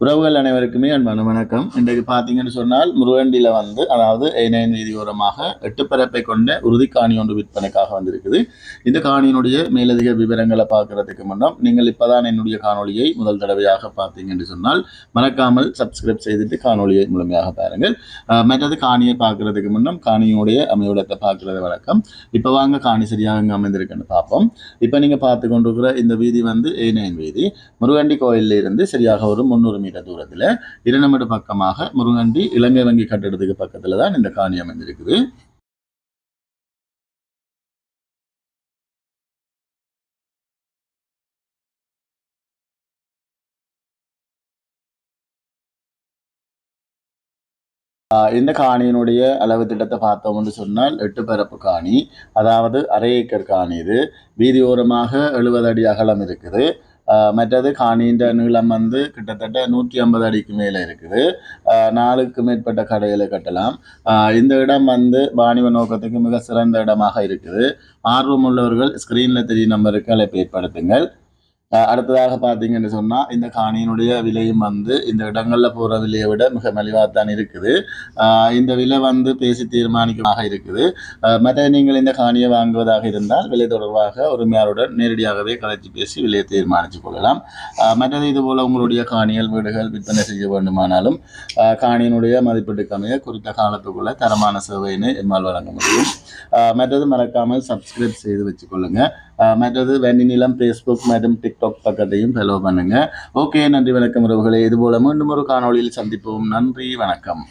உறவுகள் அனைவருக்குமே அன்பான வணக்கம். இன்றைக்கு பார்த்தீங்கன்னு சொன்னால் முருகண்டியில் அதாவது A9 வீதியோரமாக 8 பரப்பை கொண்ட உறுதி காணி ஒன்று விற்பனைக்காக வந்திருக்குது. இந்த காணியினுடைய மேலதிக விவரங்களை பார்க்கறதுக்கு முன்னம் நீங்கள் இப்போதான் என்னுடைய காணொலியை முதல் தடவையாக பார்த்தீங்கன்னு சொன்னால் மறக்காமல் சப்ஸ்கிரைப் செய்துட்டு காணொலியை முழுமையாக பாருங்கள். மற்றது காணியை பார்க்கறதுக்கு முன்னம் காணியுடைய அமைவிடத்தை பார்க்கறது வழக்கம். இப்போ வாங்க காணி சரியாக அங்கே அமைந்திருக்குன்னு பார்ப்போம். இப்போ நீங்கள் பார்த்து கொண்டிருக்கிற இந்த வீதி A9 வீதி முருகண்டி கோயிலில் இருந்து சரியாக ஒரு 300 மீட்டர் தூரத்தில் இரண்டு பக்கமாக முருகண்டி இலங்கை வங்கி கட்டிடத்துக்கு பக்கத்தில் தான் இந்த காணி அமைந்திருக்குது. இந்த காணியினுடைய அளவு திட்டத்தை பார்த்தோம்னு சொன்னால் 8 பரப்பு காணி, அதாவது அரை ஏக்கர் காணி. இது வீதியோரமாக 70 அடி அகலம் இருக்குது. மற்றது காணியின் நீளம் கிட்டத்தட்ட 150 அடிக்கு மேலே இருக்குது. 4க்கு மேற்பட்ட கடைகளை கட்டலாம். இந்த இடம் வாணிப நோக்கத்துக்கு மிக சிறந்த இடமாக இருக்குது. ஆர்வம் உள்ளவர்கள் ஸ்கிரீனில் தெரியும் நம்பருக்கு அழைப்பு ஏற்படுத்துங்கள். அடுத்ததாக பார்த்தீங்கன்னு சொன்னால் இந்த காணியினுடைய விலையும் இந்த இடங்களில் போகிற விலையை விட மிக மலிவாகத்தான் இருக்குது. இந்த விலை பேசி தீர்மானிக்கமாக இருக்குது. மற்ற நீங்கள் இந்த காணியை வாங்குவதாக இருந்தால் விலை தொடர்பாக உரிமையாளருடன் நேரடியாகவே கலைச்சி பேசி விலையை தீர்மானித்து கொள்ளலாம். மற்றது இதுபோல் உங்களுடைய காணிகள் வீடுகள் விற்பனை செய்ய வேண்டுமானாலும் காணியினுடைய மதிப்பீட்டுக்கு அமைய குறித்த காலத்துக்குள்ள தரமான சேவையினை எம்மால் வழங்க முடியும். மற்றது மறக்காமல் சப்ஸ்கிரைப் செய்து வச்சுக்கொள்ளுங்க. மற்றது வெண்ணிலம் ஃபேஸ்புக் மற்றும் டிக்டாக் பக்கத்தையும் ஃபாலோ பண்ணுங்க. ஓகே, நன்றி வணக்கம் உறவுகளே. இதுபோல மீண்டும் ஒரு காணொளியில் சந்திப்போம். நன்றி, வணக்கம்.